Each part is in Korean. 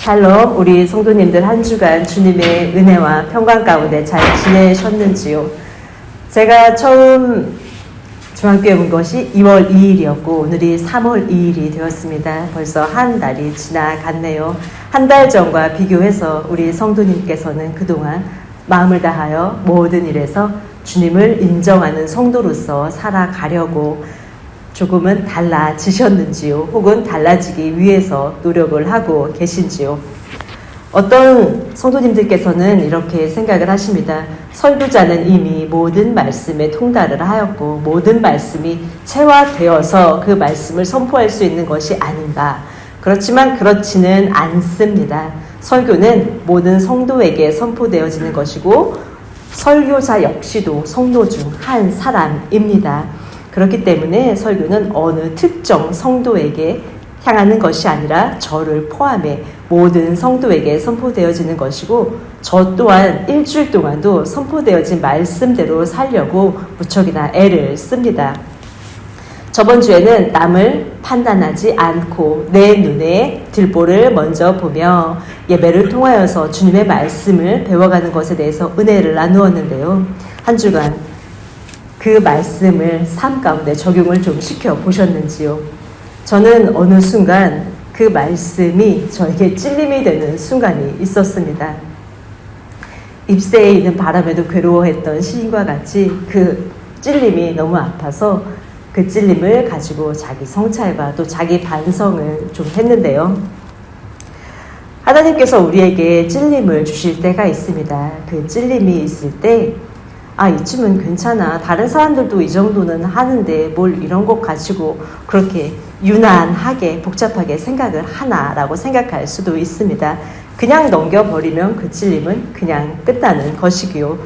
샬롬, 우리 성도님들 한 주간 주님의 은혜와 평강 가운데 잘 지내셨는지요? 제가 처음 중학교에 온 것이 2월 2일이었고 오늘이 3월 2일이 되었습니다. 벌써 한 달이 지나갔네요. 한 달 전과 비교해서 우리 성도님께서는 그동안 마음을 다하여 모든 일에서 주님을 인정하는 성도로서 살아가려고 조금은 달라지셨는지요? 혹은 달라지기 위해서 노력을 하고 계신지요? 어떤 성도님들께서는 이렇게 생각을 하십니다. 설교자는 이미 모든 말씀에 통달을 하였고 모든 말씀이 체화되어서 그 말씀을 선포할 수 있는 것이 아닌가. 그렇지만 그렇지는 않습니다. 설교는 모든 성도에게 선포되어지는 것이고 설교자 역시도 성도 중 한 사람입니다. 그렇기 때문에 설교는 어느 특정 성도에게 향하는 것이 아니라 저를 포함해 모든 성도에게 선포되어지는 것이고 저 또한 일주일 동안도 선포되어진 말씀대로 살려고 무척이나 애를 씁니다. 저번 주에는 남을 판단하지 않고 내 눈에 들보를 먼저 보며 예배를 통하여서 주님의 말씀을 배워가는 것에 대해서 은혜를 나누었는데요. 한 주간 그 말씀을 삶 가운데 적용을 좀 시켜보셨는지요? 저는 어느 순간 그 말씀이 저에게 찔림이 되는 순간이 있었습니다. 잎새에 있는 바람에도 괴로워했던 시인과 같이 그 찔림이 너무 아파서 그 찔림을 가지고 자기 성찰과 또 자기 반성을 좀 했는데요. 하나님께서 우리에게 찔림을 주실 때가 있습니다. 그 찔림이 있을 때 이쯤은 괜찮아. 다른 사람들도 이 정도는 하는데 뭘 이런 것 가지고 그렇게 유난하게 복잡하게 생각을 하나라고 생각할 수도 있습니다. 그냥 넘겨버리면 그 찔림은 그냥 끝나는 것이고요.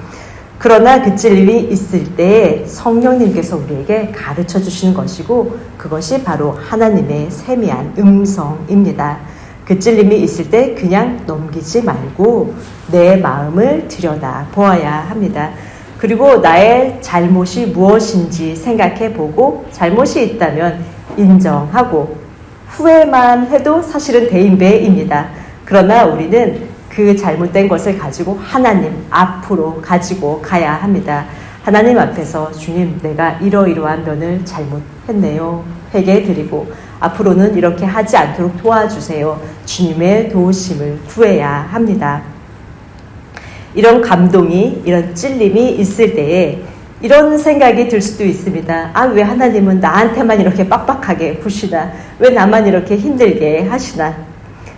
그러나 그 찔림이 있을 때 성령님께서 우리에게 가르쳐 주시는 것이고 그것이 바로 하나님의 세미한 음성입니다. 그 찔림이 있을 때 그냥 넘기지 말고 내 마음을 들여다 보아야 합니다. 그리고 나의 잘못이 무엇인지 생각해보고 잘못이 있다면 인정하고 후회만 해도 사실은 대인배입니다. 그러나 우리는 그 잘못된 것을 가지고 하나님 앞으로 가지고 가야 합니다. 하나님 앞에서 주님 내가 이러이러한 면을 잘못했네요. 회개해드리고 앞으로는 이렇게 하지 않도록 도와주세요. 주님의 도우심을 구해야 합니다. 이런 감동이, 이런 찔림이 있을 때에 이런 생각이 들 수도 있습니다. 왜 하나님은 나한테만 이렇게 빡빡하게 구시나? 왜 나만 이렇게 힘들게 하시나?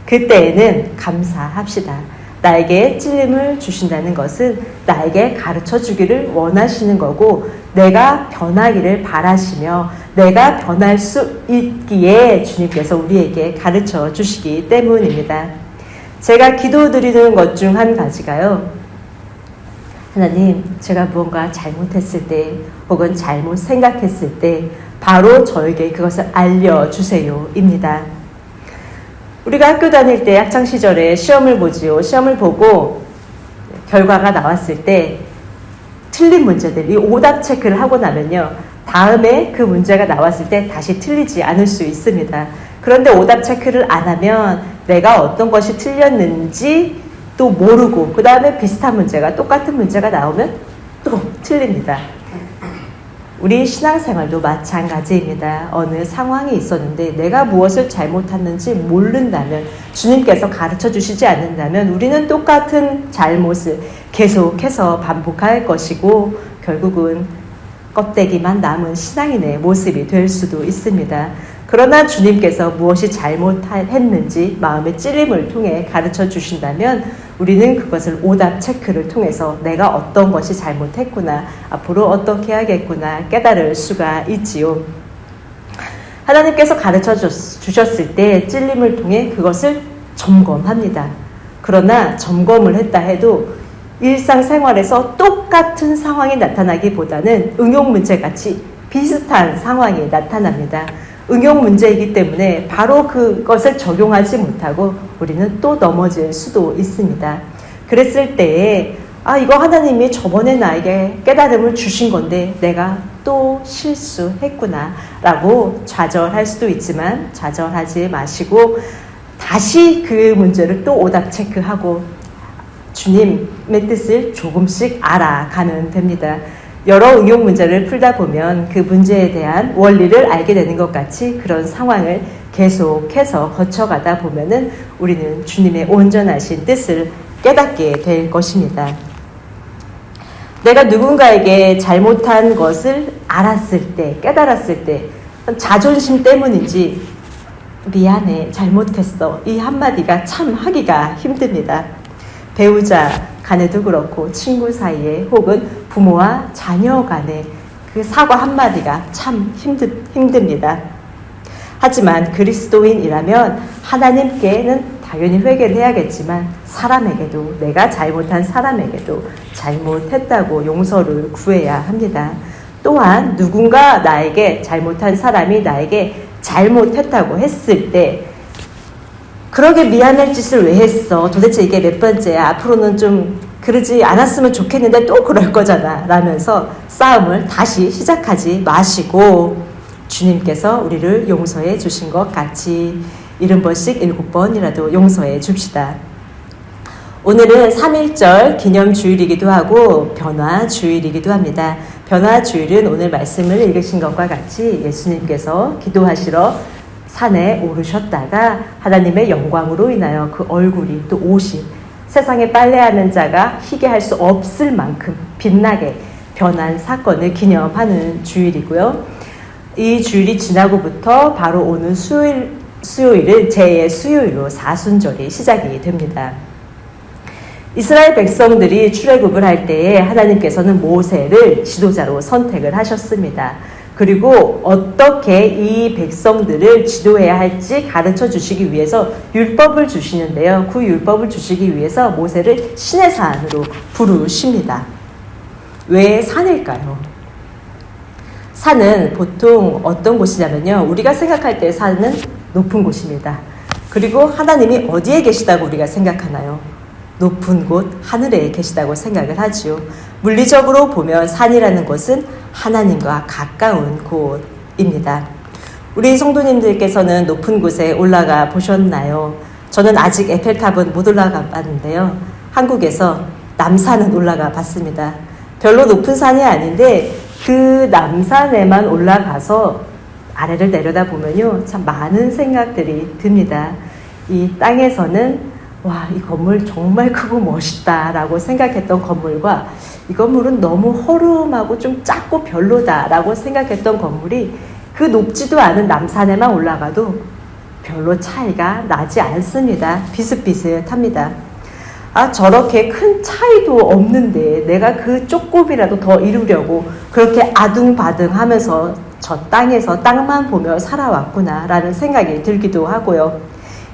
그때에는 감사합시다. 나에게 찔림을 주신다는 것은 나에게 가르쳐 주기를 원하시는 거고 내가 변하기를 바라시며 내가 변할 수 있기에 주님께서 우리에게 가르쳐 주시기 때문입니다. 제가 기도드리는 것 중 한 가지가요. 하나님, 제가 무언가 잘못했을 때 혹은 잘못 생각했을 때 바로 저에게 그것을 알려주세요 입니다. 우리가 학교 다닐 때 학창시절에 시험을 보지요. 시험을 보고 결과가 나왔을 때 틀린 문제들, 이 오답 체크를 하고 나면요. 다음에 그 문제가 나왔을 때 다시 틀리지 않을 수 있습니다. 그런데 오답 체크를 안 하면 내가 어떤 것이 틀렸는지 또 모르고 그 다음에 비슷한 문제가 똑같은 문제가 나오면 또 틀립니다. 우리 신앙생활도 마찬가지입니다. 어느 상황이 있었는데 내가 무엇을 잘못했는지 모른다면 주님께서 가르쳐 주시지 않는다면 우리는 똑같은 잘못을 계속해서 반복할 것이고 결국은 껍데기만 남은 신앙인의 모습이 될 수도 있습니다. 그러나 주님께서 무엇이 잘못했는지 마음의 찔림을 통해 가르쳐 주신다면 우리는 그것을 오답 체크를 통해서 내가 어떤 것이 잘못했구나, 앞으로 어떻게 해야겠구나 깨달을 수가 있지요. 하나님께서 가르쳐 주셨을 때 찔림을 통해 그것을 점검합니다. 그러나 점검을 했다 해도 일상생활에서 똑같은 상황이 나타나기보다는 응용 문제같이 비슷한 상황이 나타납니다. 응용 문제이기 때문에 바로 그것을 적용하지 못하고 우리는 또 넘어질 수도 있습니다. 그랬을 때에 이거 하나님이 저번에 나에게 깨달음을 주신 건데 내가 또 실수했구나 라고 좌절할 수도 있지만 좌절하지 마시고 다시 그 문제를 또 오답 체크하고 주님의 뜻을 조금씩 알아가면 됩니다. 여러 응용 문제를 풀다 보면 그 문제에 대한 원리를 알게 되는 것 같이 그런 상황을 계속해서 거쳐가다 보면은 우리는 주님의 온전하신 뜻을 깨닫게 될 것입니다. 내가 누군가에게 잘못한 것을 알았을 때, 깨달았을 때 자존심 때문인지 미안해, 잘못했어 이 한마디가 참 하기가 힘듭니다. 배우자 간에도 그렇고 친구 사이에 혹은 부모와 자녀 간에 그 사과 한마디가 참 힘듭니다. 하지만 그리스도인이라면 하나님께는 당연히 회개를 해야겠지만 사람에게도, 내가 잘못한 사람에게도 잘못했다고 용서를 구해야 합니다. 또한 누군가 나에게, 잘못한 사람이 나에게 잘못했다고 했을 때 그러게 미안할 짓을 왜 했어? 도대체 이게 몇 번째야? 앞으로는 좀 그러지 않았으면 좋겠는데 또 그럴 거잖아 라면서 싸움을 다시 시작하지 마시고 주님께서 우리를 용서해 주신 것 같이 70번씩 7번이라도 용서해 줍시다. 오늘은 3.1절 기념주일이기도 하고 변화주일이기도 합니다. 변화주일은 오늘 말씀을 읽으신 것과 같이 예수님께서 기도하시러 산에 오르셨다가 하나님의 영광으로 인하여 그 얼굴이 또 옷이 세상에 빨래하는 자가 희게 할 수 없을 만큼 빛나게 변한 사건을 기념하는 주일이고요. 이 주일이 지나고부터 바로 오는 수요일은 제 수요일로 사순절이 시작이 됩니다. 이스라엘 백성들이 출애굽을 할 때에 하나님께서는 모세를 지도자로 선택을 하셨습니다. 그리고 어떻게 이 백성들을 지도해야 할지 가르쳐 주시기 위해서 율법을 주시는데요. 그 율법을 주시기 위해서 모세를 신의 산으로 부르십니다. 왜 산일까요? 산은 보통 어떤 곳이냐면요. 우리가 생각할 때 산은 높은 곳입니다. 그리고 하나님이 어디에 계시다고 우리가 생각하나요? 높은 곳, 하늘에 계시다고 생각을 하지요. 물리적으로 보면 산이라는 것은 하나님과 가까운 곳입니다. 우리 성도님들께서는 높은 곳에 올라가 보셨나요? 저는 아직 에펠탑은 못 올라가 봤는데요. 한국에서 남산은 올라가 봤습니다. 별로 높은 산이 아닌데 그 남산에만 올라가서 아래를 내려다보면요. 참 많은 생각들이 듭니다. 이 땅에서는 와, 이 건물 정말 크고 멋있다라고 생각했던 건물과 이 건물은 너무 허름하고 좀 작고 별로다라고 생각했던 건물이 그 높지도 않은 남산에만 올라가도 별로 차이가 나지 않습니다. 비슷비슷합니다. 아, 저렇게 큰 차이도 없는데 내가 그 조금이라도 더 이루려고 그렇게 아둥바둥 하면서 저 땅에서 땅만 보며 살아왔구나라는 생각이 들기도 하고요.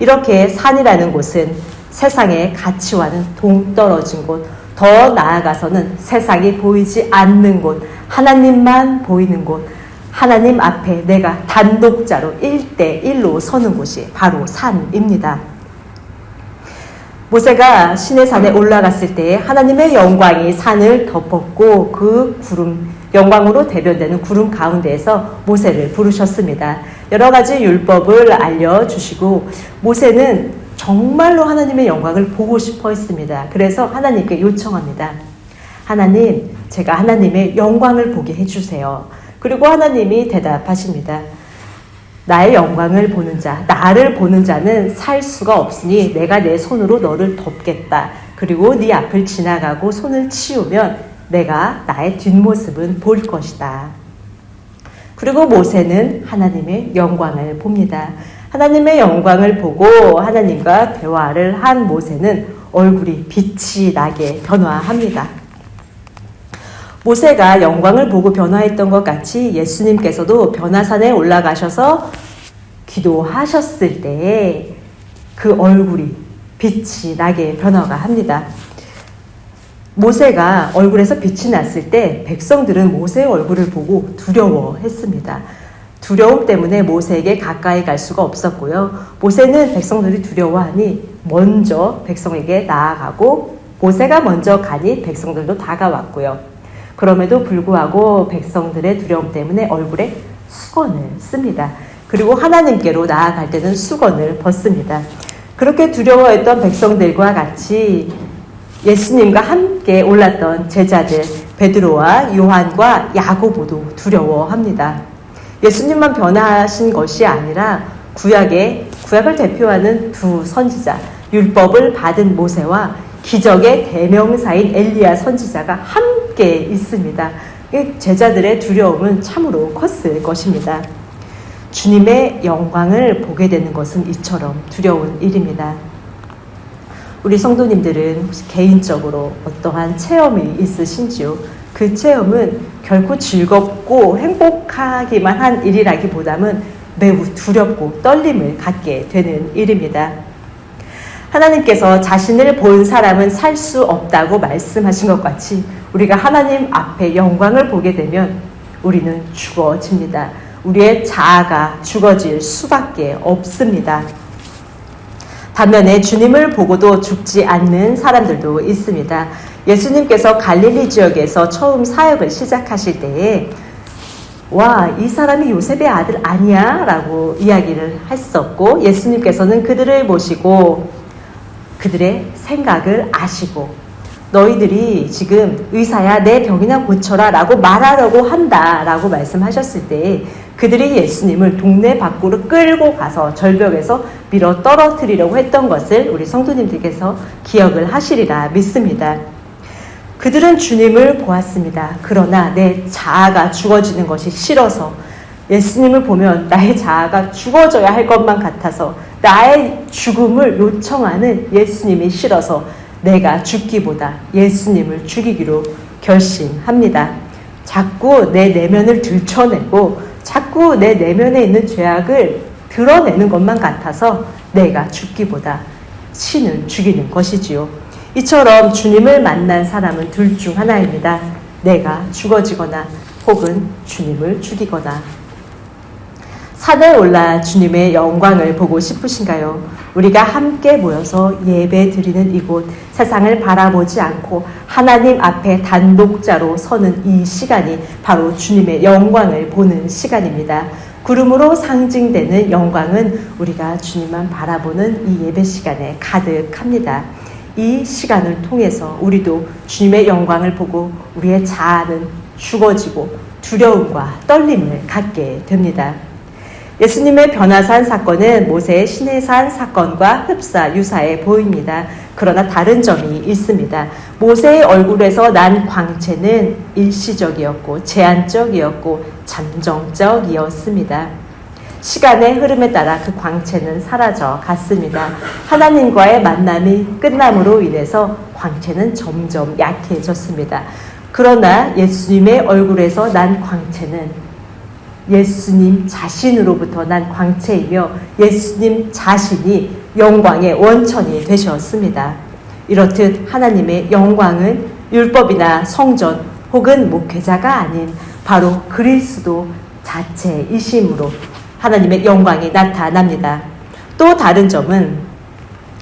이렇게 산이라는 곳은 세상의 가치와는 동떨어진 곳, 더 나아가서는 세상이 보이지 않는 곳, 하나님만 보이는 곳, 하나님 앞에 내가 단독자로 1대1로 서는 곳이 바로 산입니다. 모세가 시내산에 올라갔을 때 하나님의 영광이 산을 덮었고 그 구름, 영광으로 대변되는 구름 가운데에서 모세를 부르셨습니다. 여러 가지 율법을 알려주시고 모세는 정말로 하나님의 영광을 보고 싶어 했습니다. 그래서 하나님께 요청합니다. 하나님, 제가 하나님의 영광을 보게 해주세요. 그리고 하나님이 대답하십니다. 나의 영광을 보는 자, 나를 보는 자는 살 수가 없으니 내가 내 손으로 너를 덮겠다. 그리고 네 앞을 지나가고 손을 치우면 내가 나의 뒷모습은 볼 것이다. 그리고 모세는 하나님의 영광을 봅니다. 하나님의 영광을 보고 하나님과 대화를 한 모세는 얼굴이 빛이 나게 변화합니다. 모세가 영광을 보고 변화했던 것 같이 예수님께서도 변화산에 올라가셔서 기도하셨을 때에 그 얼굴이 빛이 나게 변화가 합니다. 모세가 얼굴에서 빛이 났을 때 백성들은 모세의 얼굴을 보고 두려워했습니다. 두려움 때문에 모세에게 가까이 갈 수가 없었고요. 모세는 백성들이 두려워하니 먼저 백성에게 나아가고 모세가 먼저 가니 백성들도 다가왔고요. 그럼에도 불구하고 백성들의 두려움 때문에 얼굴에 수건을 씁니다. 그리고 하나님께로 나아갈 때는 수건을 벗습니다. 그렇게 두려워했던 백성들과 같이 예수님과 함께 올랐던 제자들 베드로와 요한과 야고보도 두려워합니다. 예수님만 변화하신 것이 아니라 구약을 대표하는 두 선지자, 율법을 받은 모세와 기적의 대명사인 엘리야 선지자가 함께 있습니다. 제자들의 두려움은 참으로 컸을 것입니다. 주님의 영광을 보게 되는 것은 이처럼 두려운 일입니다. 우리 성도님들은 혹시 개인적으로 어떠한 체험이 있으신지요? 그 체험은 결코 즐겁고 행복하기만 한 일이라기보다는 매우 두렵고 떨림을 갖게 되는 일입니다. 하나님께서 자신을 본 사람은 살 수 없다고 말씀하신 것 같이 우리가 하나님 앞에 영광을 보게 되면 우리는 죽어집니다. 우리의 자아가 죽어질 수밖에 없습니다. 반면에 주님을 보고도 죽지 않는 사람들도 있습니다. 예수님께서 갈릴리 지역에서 처음 사역을 시작하실 때에 이 사람이 요셉의 아들 아니야? 라고 이야기를 했었고, 예수님께서는 그들을 보시고 그들의 생각을 아시고 너희들이 지금 의사야 내 병이나 고쳐라 라고 말하려고 한다 라고 말씀하셨을 때 그들이 예수님을 동네 밖으로 끌고 가서 절벽에서 밀어 떨어뜨리려고 했던 것을 우리 성도님들께서 기억을 하시리라 믿습니다. 그들은 주님을 보았습니다. 그러나 내 자아가 죽어지는 것이 싫어서, 예수님을 보면 나의 자아가 죽어져야 할 것만 같아서 나의 죽음을 요청하는 예수님이 싫어서 내가 죽기보다 예수님을 죽이기로 결심합니다. 자꾸 내 내면을 들춰내고 자꾸 내 내면에 있는 죄악을 드러내는 것만 같아서 내가 죽기보다 신을 죽이는 것이지요. 이처럼 주님을 만난 사람은 둘 중 하나입니다. 내가 죽어지거나 혹은 주님을 죽이거나. 산에 올라 주님의 영광을 보고 싶으신가요? 우리가 함께 모여서 예배 드리는 이곳, 세상을 바라보지 않고 하나님 앞에 단독자로 서는 이 시간이 바로 주님의 영광을 보는 시간입니다. 구름으로 상징되는 영광은 우리가 주님만 바라보는 이 예배 시간에 가득합니다. 이 시간을 통해서 우리도 주님의 영광을 보고 우리의 자아는 죽어지고 두려움과 떨림을 갖게 됩니다. 예수님의 변화산 사건은 모세의 시내산 사건과 흡사 유사해 보입니다. 그러나 다른 점이 있습니다. 모세의 얼굴에서 난 광채는 일시적이었고 제한적이었고 잠정적이었습니다. 시간의 흐름에 따라 그 광채는 사라져 갔습니다. 하나님과의 만남이 끝남으로 인해서 광채는 점점 약해졌습니다. 그러나 예수님의 얼굴에서 난 광채는 예수님 자신으로부터 난 광채이며 예수님 자신이 영광의 원천이 되셨습니다. 이렇듯 하나님의 영광은 율법이나 성전 혹은 목회자가 아닌 바로 그리스도 자체이심으로 하나님의 영광이 나타납니다. 또 다른 점은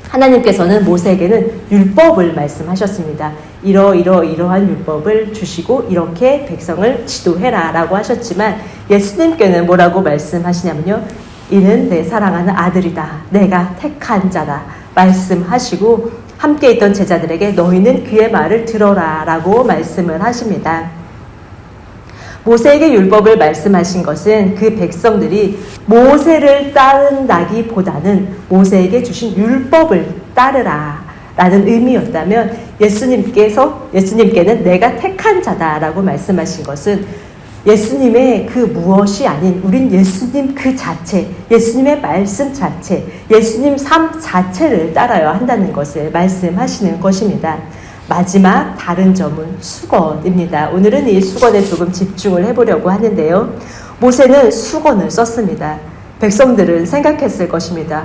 하나님께서는 모세에게는 율법을 말씀하셨습니다. 이러한 율법을 주시고 이렇게 백성을 지도해라 라고 하셨지만 예수님께는 뭐라고 말씀하시냐면요. 이는 내 사랑하는 아들이다. 내가 택한 자다. 말씀하시고 함께 있던 제자들에게 너희는 그의 말을 들어라 라고 말씀을 하십니다. 모세에게 율법을 말씀하신 것은 그 백성들이 모세를 따른다기보다는 모세에게 주신 율법을 따르라 라는 의미였다면 예수님께는 내가 택한 자다라고 말씀하신 것은 예수님의 그 무엇이 아닌 우린 예수님 그 자체, 예수님의 말씀 자체, 예수님 삶 자체를 따라야 한다는 것을 말씀하시는 것입니다. 마지막 다른 점은 수건입니다. 오늘은 이 수건에 조금 집중을 해보려고 하는데요. 모세는 수건을 썼습니다. 백성들은 생각했을 것입니다.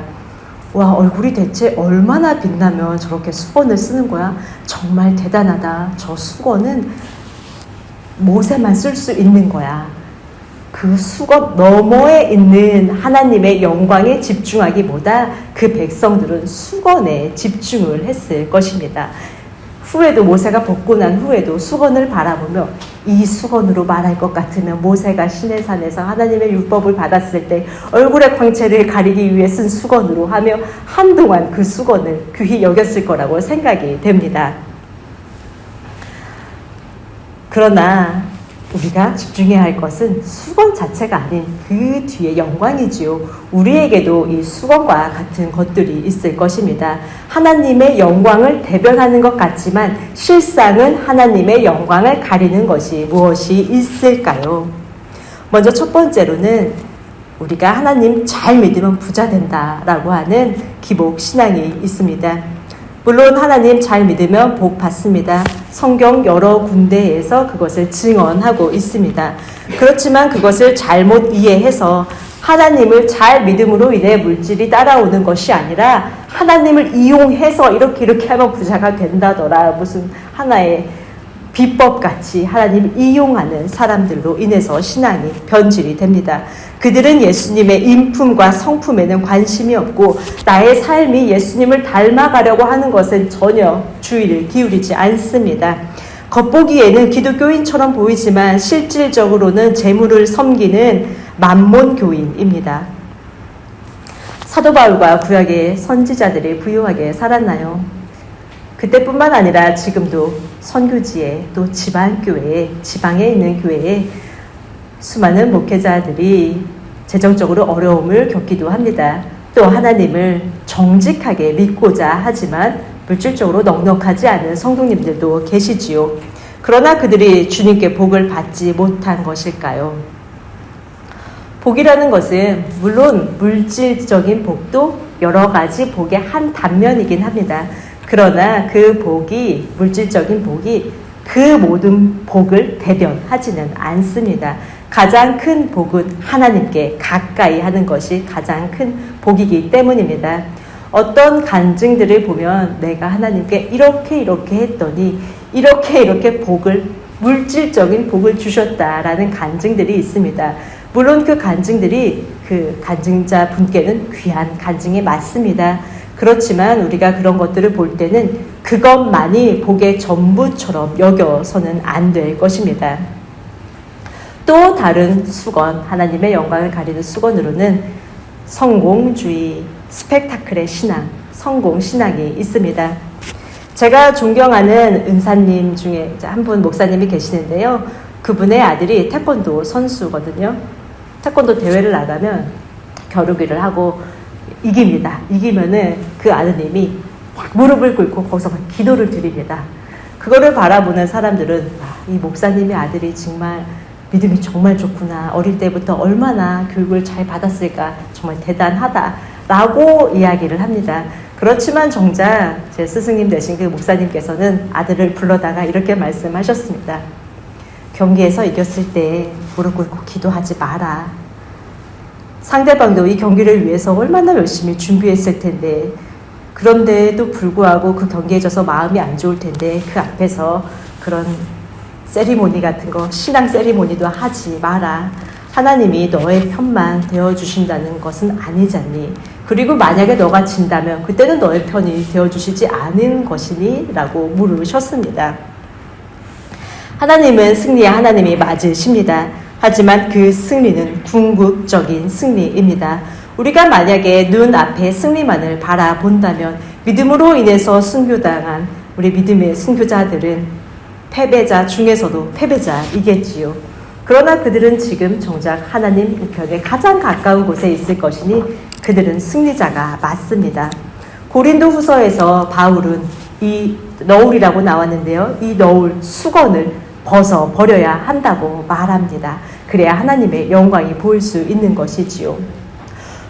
와, 얼굴이 대체 얼마나 빛나면 저렇게 수건을 쓰는 거야? 정말 대단하다. 저 수건은 모세만 쓸 수 있는 거야. 그 수건 너머에 있는 하나님의 영광에 집중하기보다 그 백성들은 수건에 집중을 했을 것입니다. 후에도 모세가 벗고 난 후에도 수건을 바라보며 이 수건으로 말할 것 같으면 모세가 시내산에서 하나님의 율법을 받았을 때 얼굴의 광채를 가리기 위해 쓴 수건으로 하며 한동안 그 수건을 귀히 여겼을 거라고 생각이 됩니다. 그러나 우리가 집중해야 할 것은 수건 자체가 아닌 그 뒤에 영광이지요. 우리에게도 이 수건과 같은 것들이 있을 것입니다. 하나님의 영광을 대변하는 것 같지만 실상은 하나님의 영광을 가리는 것이 무엇이 있을까요? 먼저 첫 번째로는 우리가 하나님 잘 믿으면 부자 된다라고 하는 기복 신앙이 있습니다. 물론 하나님 잘 믿으면 복 받습니다. 성경 여러 군데에서 그것을 증언하고 있습니다. 그렇지만 그것을 잘못 이해해서 하나님을 잘 믿음으로 인해 물질이 따라오는 것이 아니라 하나님을 이용해서 이렇게 하면 부자가 된다더라, 무슨 하나의 비법같이 하나님을 이용하는 사람들로 인해서 신앙이 변질이 됩니다. 그들은 예수님의 인품과 성품에는 관심이 없고 나의 삶이 예수님을 닮아가려고 하는 것은 전혀 주의를 기울이지 않습니다. 겉보기에는 기독교인처럼 보이지만 실질적으로는 재물을 섬기는 만몬교인입니다. 사도 바울과 구약의 선지자들이 부유하게 살았나요? 그때뿐만 아니라 지금도 선교지에 또 지방교회에, 지방에 있는 교회에 수많은 목회자들이 재정적으로 어려움을 겪기도 합니다. 또 하나님을 정직하게 믿고자 하지만 물질적으로 넉넉하지 않은 성도님들도 계시지요. 그러나 그들이 주님께 복을 받지 못한 것일까요? 복이라는 것은 물론 물질적인 복도 여러 가지 복의 한 단면이긴 합니다. 그러나 그 복이, 물질적인 복이 그 모든 복을 대변하지는 않습니다. 가장 큰 복은 하나님께 가까이 하는 것이 가장 큰 복이기 때문입니다. 어떤 간증들을 보면 내가 하나님께 이렇게 했더니 이렇게 복을, 물질적인 복을 주셨다라는 간증들이 있습니다. 물론 그 간증들이 그 간증자 분께는 귀한 간증이 맞습니다. 그렇지만 우리가 그런 것들을 볼 때는 그것만이 복의 전부처럼 여겨서는 안 될 것입니다. 또 다른 수건, 하나님의 영광을 가리는 수건으로는 성공주의, 스펙타클의 신앙, 성공신앙이 있습니다. 제가 존경하는 은사님 중에 한 분 목사님이 계시는데요. 그분의 아들이 태권도 선수거든요. 태권도 대회를 나가면 겨루기를 하고 이깁니다. 이기면은 그 아드님이 무릎을 꿇고 거기서 기도를 드립니다. 그거를 바라보는 사람들은 이 목사님의 아들이 정말 믿음이 정말 좋구나. 어릴 때부터 얼마나 교육을 잘 받았을까. 정말 대단하다라고 이야기를 합니다. 그렇지만 정작 제 스승님 되신 그 목사님께서는 아들을 불러다가 이렇게 말씀하셨습니다. 경기에서 이겼을 때 무릎 꿇고 기도하지 마라. 상대방도 이 경기를 위해서 얼마나 열심히 준비했을 텐데, 그런데도 불구하고 그 경기에 져서 마음이 안 좋을 텐데 그 앞에서 그런 세리모니 같은 거, 신앙 세리모니도 하지 마라. 하나님이 너의 편만 되어주신다는 것은 아니잖니. 그리고 만약에 너가 진다면 그때는 너의 편이 되어주시지 않은 것이니? 라고 물으셨습니다. 하나님은 승리의 하나님이 맞으십니다. 하지만 그 승리는 궁극적인 승리입니다. 우리가 만약에 눈앞에 승리만을 바라본다면 믿음으로 인해서 순교당한 우리 믿음의 순교자들은 패배자 중에서도 패배자이겠지요. 그러나 그들은 지금 정작 하나님 우편에 가장 가까운 곳에 있을 것이니 그들은 승리자가 맞습니다. 고린도 후서에서 바울은 이 너울이라고 나왔는데요. 이 너울, 수건을 벗어 버려야 한다고 말합니다. 그래야 하나님의 영광이 보일 수 있는 것이지요.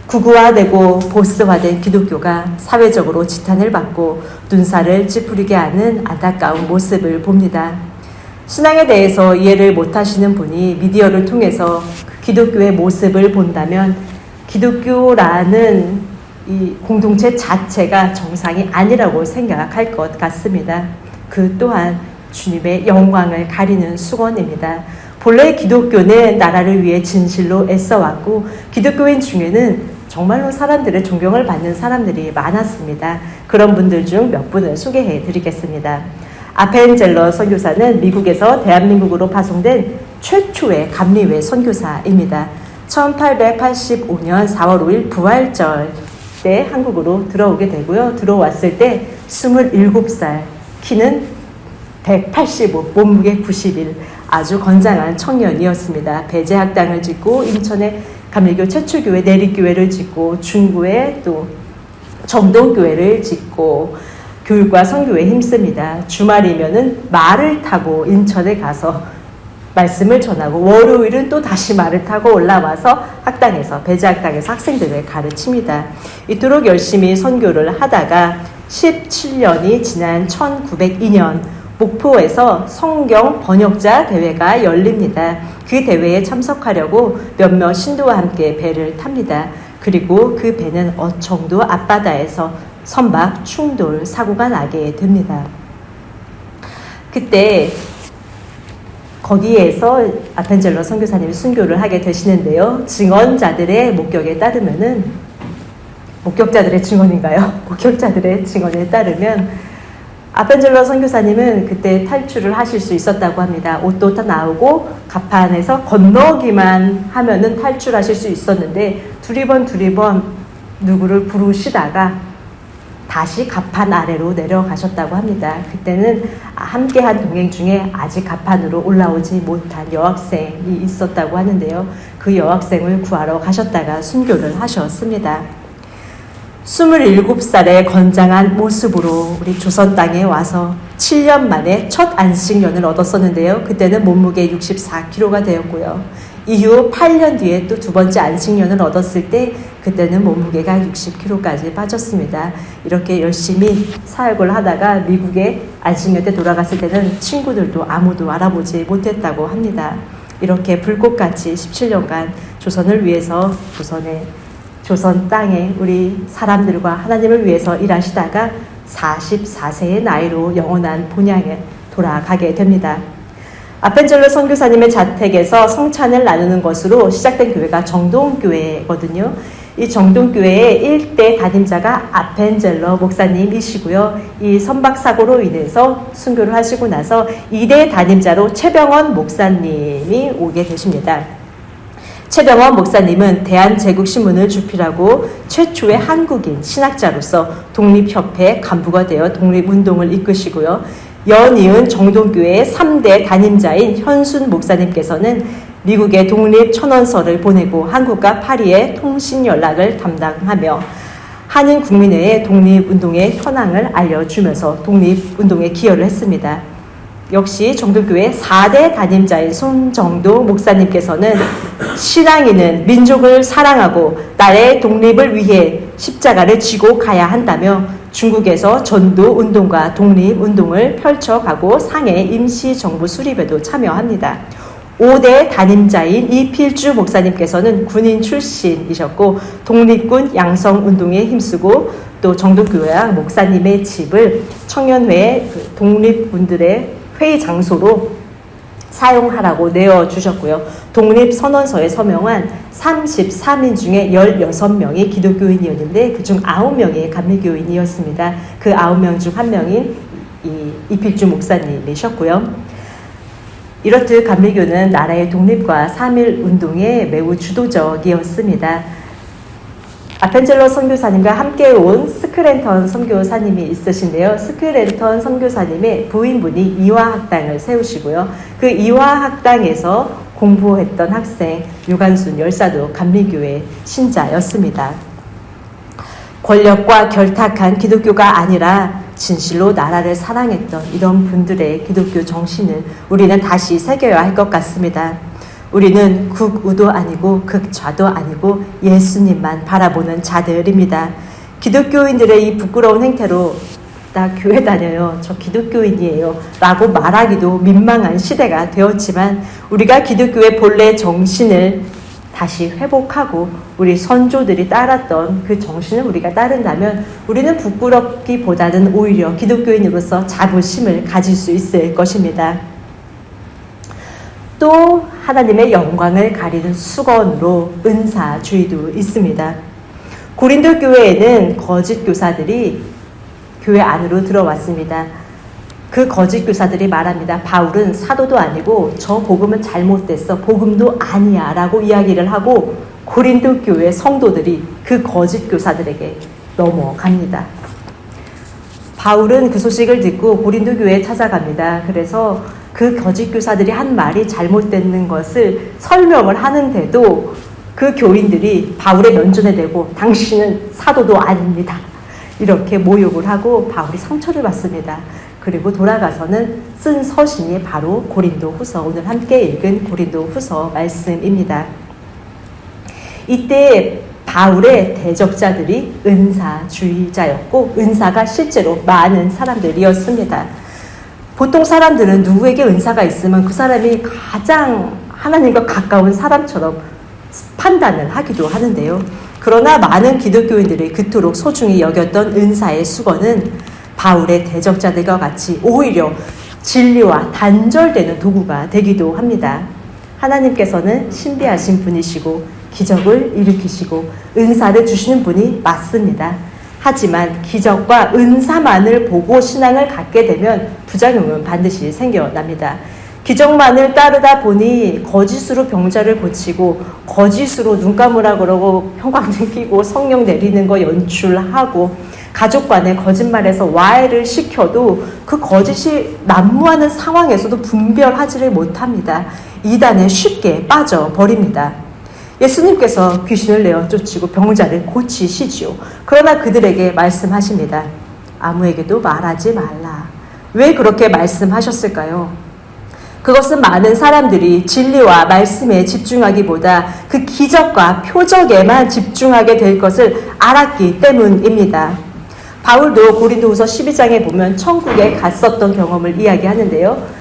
구구화되고 보스화된 기독교가 사회적으로 지탄을 받고 눈살을 찌푸리게 하는 안타까운 모습을 봅니다. 신앙에 대해서 이해를 못하시는 분이 미디어를 통해서 기독교의 모습을 본다면 기독교라는 이 공동체 자체가 정상이 아니라고 생각할 것 같습니다. 그 또한 주님의 영광을 가리는 수건입니다. 본래 기독교는 나라를 위해 진실로 애써왔고 기독교인 중에는 정말로 사람들의 존경을 받는 사람들이 많았습니다. 그런 분들 중 몇 분을 소개해 드리겠습니다. 아펜젤러 선교사는 미국에서 대한민국으로 파송된 최초의 감리회 선교사입니다. 1885년 4월 5일 부활절 때 한국으로 들어오게 되고요. 들어왔을 때 27살, 키는 185, 몸무게 91, 아주 건장한 청년이었습니다. 배제학당을 짓고 인천에 감리교 최초교회 내립교회를 짓고 중구에 또 정동교회를 짓고 교육과 선교에 힘씁니다. 주말이면은 말을 타고 인천에 가서 말씀을 전하고 월요일은 또 다시 말을 타고 올라와서 학당에서 배제학당에서 학생들을 가르칩니다. 이토록 열심히 선교를 하다가 17년이 지난 1902년 목포에서 성경 번역자 대회가 열립니다. 그 대회에 참석하려고 몇몇 신도와 함께 배를 탑니다. 그리고 그 배는 어청도 앞바다에서 선박 충돌 사고가 나게 됩니다. 그때 거기에서 아펜젤러 선교사님이 순교를 하게 되시는데요. 증언자들의 목격에 따르면은, 목격자들의 증언인가요? 목격자들의 증언에 따르면 아펜젤러 선교사님은 그때 탈출을 하실 수 있었다고 합니다. 옷도 다 나오고 갑판에서 건너기만 하면은 탈출하실 수 있었는데 두리번 누구를 부르시다가 다시 갑판 아래로 내려가셨다고 합니다. 그때는 함께한 동행 중에 아직 갑판으로 올라오지 못한 여학생이 있었다고 하는데요. 그 여학생을 구하러 가셨다가 순교를 하셨습니다. 27살의 건장한 모습으로 우리 조선 땅에 와서 7년 만에 첫 안식년을 얻었었는데요. 그때는 몸무게 64kg가 되었고요. 이후 8년 뒤에 또 두 번째 안식년을 얻었을 때 그때는 몸무게가 60kg까지 빠졌습니다. 이렇게 열심히 사역을 하다가 미국에 안식년 때 돌아갔을 때는 친구들도 아무도 알아보지 못했다고 합니다. 이렇게 불꽃같이 17년간 조선을 위해서 조선 땅에 우리 사람들과 하나님을 위해서 일하시다가 44세의 나이로 영원한 본향에 돌아가게 됩니다. 아펜젤러 선교사님의 자택에서 성찬을 나누는 것으로 시작된 교회가 정동교회거든요. 이 정동교회의 1대 담임자가 아펜젤러 목사님이시고요. 이 선박사고로 인해서 순교를 하시고 나서 2대 담임자로 최병원 목사님이 오게 되십니다. 최병원 목사님은 대한제국신문을 주필하고 최초의 한국인 신학자로서 독립협회 간부가 되어 독립운동을 이끄시고요. 연이은 정동교회의 3대 담임자인 현순 목사님께서는 미국의 독립천원서를 보내고 한국과 파리의 통신연락을 담당하며 한인 국민회의 독립운동의 현황을 알려주면서 독립운동에 기여를 했습니다. 역시 정동교회 4대 담임자인 손정도 목사님께서는 신앙인은 민족을 사랑하고 나라의 독립을 위해 십자가를 지고 가야 한다며 중국에서 전도운동과 독립운동을 펼쳐가고 상해 임시정부 수립에도 참여합니다. 5대 담임자인 이필주 목사님께서는 군인 출신이셨고 독립군 양성운동에 힘쓰고 또 정동교회와 목사님의 집을 청년회 독립군들의 회의 장소로 사용하라고 내어주셨고요. 독립선언서에 서명한 33인 중에 16명이 기독교인이었는데 그중 9명이 감리교인이었습니다. 그 9명 중 한 명인 이필주 목사님이셨고요. 이렇듯 감리교는 나라의 독립과 3.1운동에 매우 주도적이었습니다. 아펜젤러 선교사님과 함께 온 스크랜턴 선교사님이 있으신데요. 스크랜턴 선교사님의 부인분이 이화학당을 세우시고요. 그 이화학당에서 공부했던 학생 유관순 열사도 감리교회 신자였습니다. 권력과 결탁한 기독교가 아니라 진실로 나라를 사랑했던 이런 분들의 기독교 정신을 우리는 다시 새겨야 할 것 같습니다. 우리는 극우도 아니고 극좌도 아니고 예수님만 바라보는 자들입니다. 기독교인들의 이 부끄러운 행태로 나 교회 다녀요. 저 기독교인이에요. 라고 말하기도 민망한 시대가 되었지만 우리가 기독교의 본래 정신을 다시 회복하고 우리 선조들이 따랐던 그 정신을 우리가 따른다면 우리는 부끄럽기보다는 오히려 기독교인으로서 자부심을 가질 수 있을 것입니다. 또 하나님의 영광을 가리는 수건으로 은사주의도 있습니다. 고린도 교회에는 거짓 교사들이 교회 안으로 들어왔습니다. 그 거짓 교사들이 말합니다. 바울은 사도도 아니고 저 복음은 잘못됐어. 복음도 아니야. 라고 이야기를 하고 고린도 교회 성도들이 그 거짓 교사들에게 넘어갑니다. 바울은 그 소식을 듣고 고린도 교회에 찾아갑니다. 그래서 그 거짓 교사들이 한 말이 잘못되는 것을 설명을 하는데도 그 교인들이 바울의 면전에 대고 당신은 사도도 아닙니다. 이렇게 모욕을 하고 바울이 상처를 받습니다. 그리고 돌아가서는 쓴 서신이 바로 고린도 후서, 오늘 함께 읽은 고린도 후서 말씀입니다. 이때 바울의 대적자들이 은사주의자였고 은사가 실제로 많은 사람들이었습니다. 보통 사람들은 누구에게 은사가 있으면 그 사람이 가장 하나님과 가까운 사람처럼 판단을 하기도 하는데요. 그러나 많은 기독교인들이 그토록 소중히 여겼던 은사의 수건은 바울의 대적자들과 같이 오히려 진리와 단절되는 도구가 되기도 합니다. 하나님께서는 신비하신 분이시고 기적을 일으키시고 은사를 주시는 분이 맞습니다. 하지만 기적과 은사만을 보고 신앙을 갖게 되면 부작용은 반드시 생겨납니다. 기적만을 따르다 보니 거짓으로 병자를 고치고 거짓으로 눈 감으라 그러고 형광등 켜고 성령 내리는 거 연출하고 가족 간에 거짓말해서 와해를 시켜도 그 거짓이 난무하는 상황에서도 분별하지를 못합니다. 이단에 쉽게 빠져버립니다. 예수님께서 귀신을 내어 쫓고 병자를 고치시지요. 그러나 그들에게 말씀하십니다. 아무에게도 말하지 말라. 왜 그렇게 말씀하셨을까요? 그것은 많은 사람들이 진리와 말씀에 집중하기보다 그 기적과 표적에만 집중하게 될 것을 알았기 때문입니다. 바울도 고린도후서 12장에 보면 천국에 갔었던 경험을 이야기하는데요.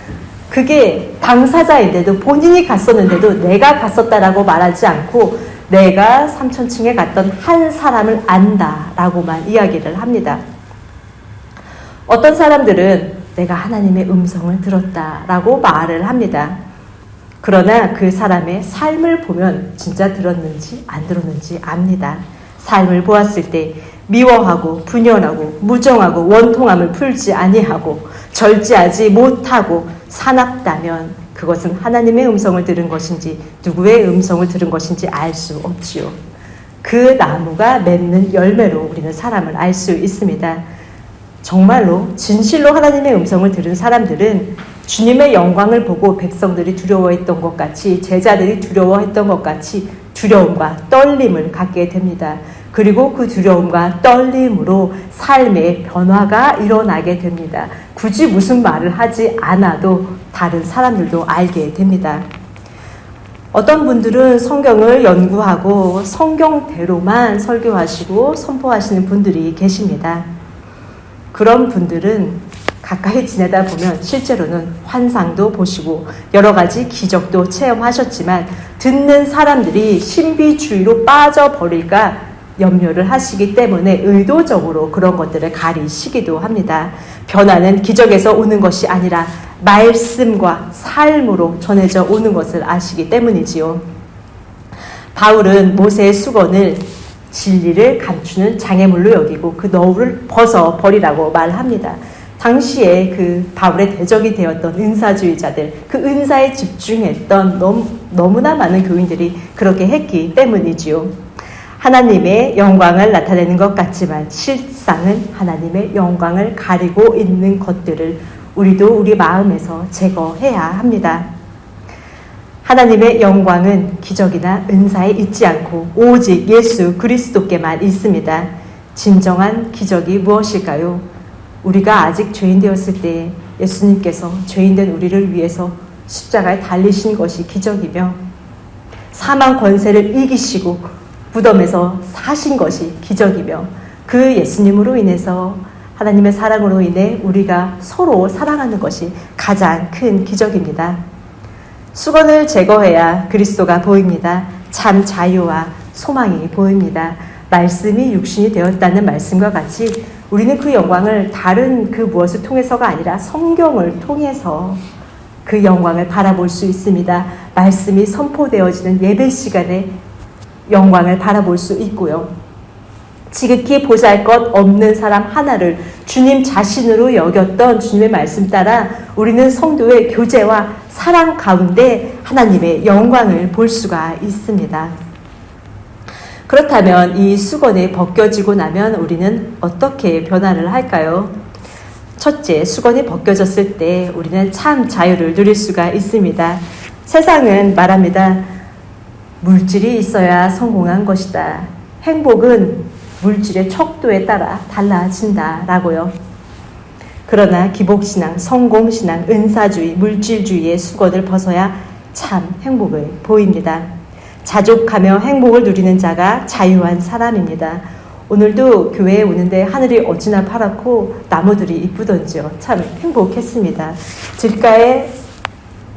그게 당사자인데도 본인이 갔었는데도 내가 갔었다라고 말하지 않고 내가 3000층에 갔던 한 사람을 안다라고만 이야기를 합니다. 어떤 사람들은 내가 하나님의 음성을 들었다라고 말을 합니다. 그러나 그 사람의 삶을 보면 진짜 들었는지 안 들었는지 압니다. 삶을 보았을 때 미워하고 분열하고 무정하고 원통함을 풀지 아니하고 절제하지 못하고 사납다면 그것은 하나님의 음성을 들은 것인지 누구의 음성을 들은 것인지 알 수 없지요. 그 나무가 맺는 열매로 우리는 사람을 알 수 있습니다. 정말로 진실로 하나님의 음성을 들은 사람들은 주님의 영광을 보고 백성들이 두려워했던 것 같이 제자들이 두려워했던 것 같이 두려움과 떨림을 갖게 됩니다. 그리고 그 두려움과 떨림으로 삶의 변화가 일어나게 됩니다. 굳이 무슨 말을 하지 않아도 다른 사람들도 알게 됩니다. 어떤 분들은 성경을 연구하고 성경대로만 설교하시고 선포하시는 분들이 계십니다. 그런 분들은 가까이 지내다 보면 실제로는 환상도 보시고 여러 가지 기적도 체험하셨지만 듣는 사람들이 신비주의로 빠져버릴까 염려를 하시기 때문에 의도적으로 그런 것들을 가리시기도 합니다. 변화는 기적에서 오는 것이 아니라 말씀과 삶으로 전해져 오는 것을 아시기 때문이지요. 바울은 모세의 수건을 진리를 감추는 장애물로 여기고 그 너울을 벗어버리라고 말합니다. 당시에 그 바울의 대적이 되었던 은사주의자들, 그 은사에 집중했던 너무나 많은 교인들이 그렇게 했기 때문이지요. 하나님의 영광을 나타내는 것 같지만 실상은 하나님의 영광을 가리고 있는 것들을 우리도 우리 마음에서 제거해야 합니다. 하나님의 영광은 기적이나 은사에 있지 않고 오직 예수 그리스도께만 있습니다. 진정한 기적이 무엇일까요? 우리가 아직 죄인 되었을 때 예수님께서 죄인된 우리를 위해서 십자가에 달리신 것이 기적이며 사망 권세를 이기시고 무덤에서 사신 것이 기적이며 그 예수님으로 인해서 하나님의 사랑으로 인해 우리가 서로 사랑하는 것이 가장 큰 기적입니다. 수건을 제거해야 그리스도가 보입니다. 참 자유와 소망이 보입니다. 말씀이 육신이 되었다는 말씀과 같이 우리는 그 영광을 다른 그 무엇을 통해서가 아니라 성경을 통해서 그 영광을 바라볼 수 있습니다. 말씀이 선포되어지는 예배 시간에 영광을 바라볼 수 있고요. 지극히 보잘것없는 사람 하나를 주님 자신으로 여겼던 주님의 말씀 따라 우리는 성도의 교제와 사랑 가운데 하나님의 영광을 볼 수가 있습니다. 그렇다면 이 수건이 벗겨지고 나면 우리는 어떻게 변화를 할까요? 첫째, 수건이 벗겨졌을 때 우리는 참 자유를 누릴 수가 있습니다. 세상은 말합니다. 물질이 있어야 성공한 것이다. 행복은 물질의 척도에 따라 달라진다 라고요. 그러나 기복신앙, 성공신앙, 은사주의, 물질주의의 수건을 벗어야 참 행복을 보입니다. 자족하며 행복을 누리는 자가 자유한 사람입니다. 오늘도 교회에 오는데 하늘이 어찌나 파랗고 나무들이 이쁘던지요. 참 행복했습니다. 들가에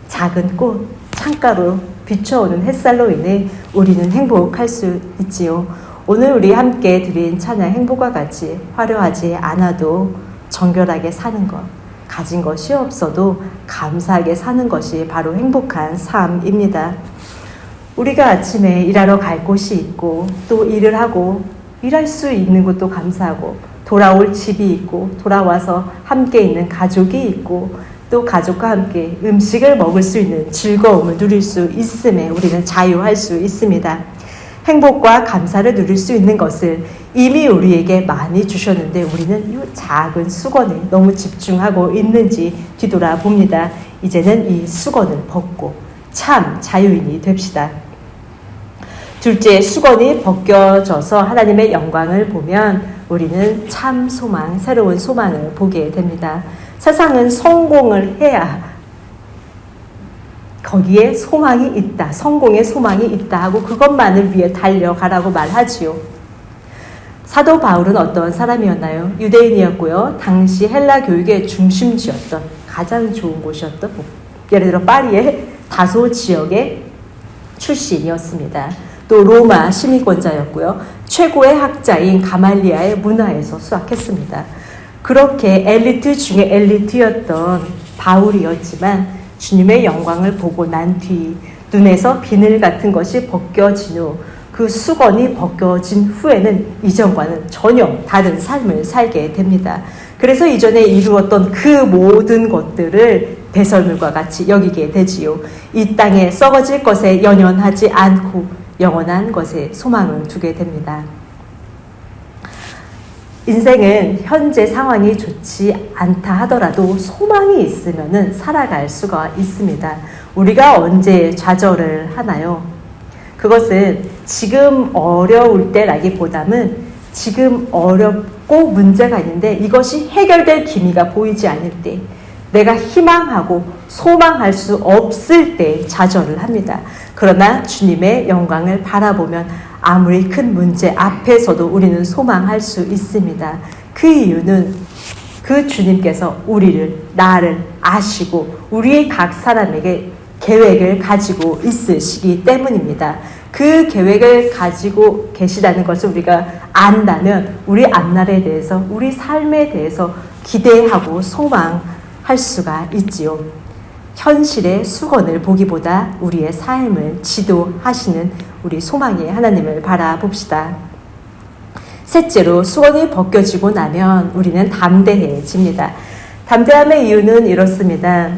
작은 꽃, 창가로 비춰오는 햇살로 인해 우리는 행복할 수 있지요. 오늘 우리 함께 드린 찬양 행복과 같이 화려하지 않아도 정결하게 사는 것, 가진 것이 없어도 감사하게 사는 것이 바로 행복한 삶입니다. 우리가 아침에 일하러 갈 곳이 있고 또 일을 하고 일할 수 있는 것도 감사하고 돌아올 집이 있고 돌아와서 함께 있는 가족이 있고 또 가족과 함께 음식을 먹을 수 있는 즐거움을 누릴 수 있음에 우리는 자유할 수 있습니다. 행복과 감사를 누릴 수 있는 것을 이미 우리에게 많이 주셨는데 우리는 이 작은 수건에 너무 집중하고 있는지 뒤돌아봅니다. 이제는 이 수건을 벗고 참 자유인이 됩시다. 둘째, 수건이 벗겨져서 하나님의 영광을 보면 우리는 참 소망, 새로운 소망을 보게 됩니다. 세상은 성공을 해야 거기에 소망이 있다, 성공의 소망이 있다 하고 그것만을 위해 달려가라고 말하지요. 사도 바울은 어떤 사람이었나요? 유대인이었고요. 당시 헬라 교육의 중심지였던 가장 좋은 곳이었던 예를 들어 파리의 다소 지역의 출신이었습니다. 또 로마 시민권자였고요. 최고의 학자인 가말리아의 문화에서 수학했습니다. 그렇게 엘리트 중에 엘리트였던 바울이었지만 주님의 영광을 보고 난 뒤 눈에서 비늘 같은 것이 벗겨진 후 그 수건이 벗겨진 후에는 이전과는 전혀 다른 삶을 살게 됩니다. 그래서 이전에 이루었던 그 모든 것들을 배설물과 같이 여기게 되지요. 이 땅에 썩어질 것에 연연하지 않고 영원한 것에 소망을 두게 됩니다. 인생은 현재 상황이 좋지 않다 하더라도 소망이 있으면 살아갈 수가 있습니다. 우리가 언제 좌절을 하나요? 그것은 지금 어려울 때라기보다는 지금 어렵고 문제가 있는데 이것이 해결될 기미가 보이지 않을 때, 내가 희망하고 소망할 수 없을 때 좌절을 합니다. 그러나 주님의 영광을 바라보면 아무리 큰 문제 앞에서도 우리는 소망할 수 있습니다. 그 이유는 그 주님께서 나를 아시고 우리 각 사람에게 계획을 가지고 있으시기 때문입니다. 그 계획을 가지고 계시다는 것을 우리가 안다면 우리 앞날에 대해서, 우리 삶에 대해서 기대하고 소망할 수가 있지요. 현실의 수건을 보기보다 우리의 삶을 지도하시는 우리 소망의 하나님을 바라봅시다. 셋째로, 수건이 벗겨지고 나면 우리는 담대해집니다. 담대함의 이유는 이렇습니다.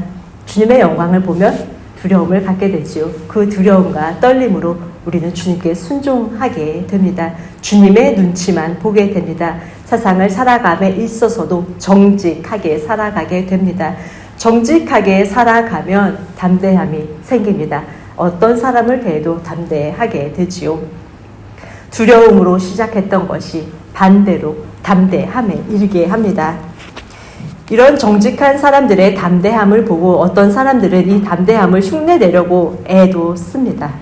주님의 영광을 보면 두려움을 갖게 되지요. 그 두려움과 떨림으로 우리는 주님께 순종하게 됩니다. 주님의 눈치만 보게 됩니다. 세상을 살아감에 있어서도 정직하게 살아가게 됩니다. 정직하게 살아가면 담대함이 생깁니다. 어떤 사람을 대해도 담대하게 되지요. 두려움으로 시작했던 것이 반대로 담대함에 이르게 합니다. 이런 정직한 사람들의 담대함을 보고 어떤 사람들은 이 담대함을 흉내내려고 애도 씁니다.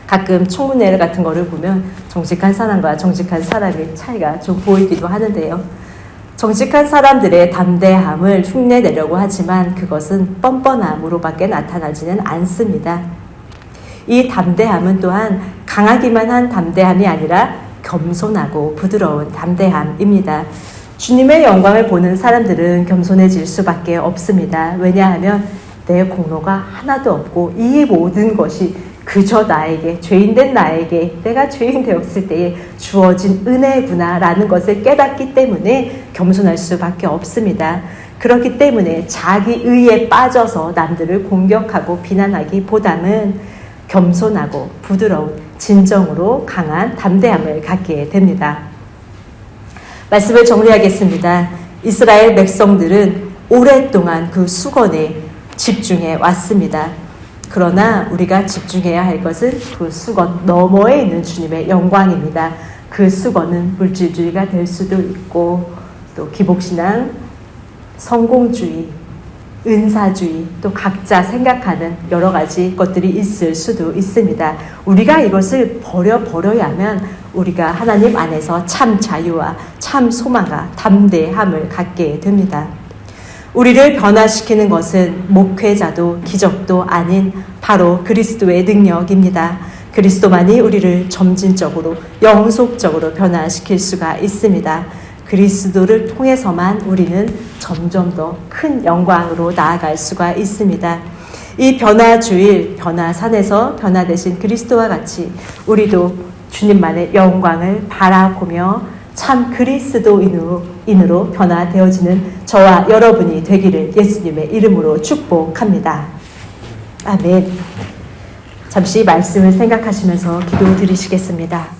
가끔 청문회 같은 거를 보면 정직한 사람과 정직한 사람의 차이가 좀 보이기도 하는데요. 정직한 사람들의 담대함을 흉내내려고 하지만 그것은 뻔뻔함으로밖에 나타나지는 않습니다. 이 담대함은 또한 강하기만 한 담대함이 아니라 겸손하고 부드러운 담대함입니다. 주님의 영광을 보는 사람들은 겸손해질 수밖에 없습니다. 왜냐하면 내 공로가 하나도 없고 이 모든 것이 그저 나에게, 죄인된 나에게, 내가 죄인 되었을 때에 주어진 은혜구나라는 것을 깨닫기 때문에 겸손할 수밖에 없습니다. 그렇기 때문에 자기 의에 빠져서 남들을 공격하고 비난하기보다는 겸손하고 부드러운 진정으로 강한 담대함을 갖게 됩니다. 말씀을 정리하겠습니다. 이스라엘 백성들은 오랫동안 그 수건에 집중해 왔습니다. 그러나 우리가 집중해야 할 것은 그 수건 너머에 있는 주님의 영광입니다. 그 수건은 물질주의가 될 수도 있고 또 기복신앙, 성공주의, 은사주의, 또 각자 생각하는 여러 가지 것들이 있을 수도 있습니다. 우리가 이것을 버려야만 우리가 하나님 안에서 참 자유와 참 소망과 담대함을 갖게 됩니다. 우리를 변화시키는 것은 목회자도 기적도 아닌 바로 그리스도의 능력입니다. 그리스도만이 우리를 점진적으로 영속적으로 변화시킬 수가 있습니다. 그리스도를 통해서만 우리는 점점 더 큰 영광으로 나아갈 수가 있습니다. 이 변화주일, 변화산에서 변화되신 그리스도와 같이 우리도 주님만의 영광을 바라보며 참 그리스도인으로 변화되어지는 저와 여러분이 되기를 예수님의 이름으로 축복합니다. 아멘. 잠시 말씀을 생각하시면서 기도 드리시겠습니다.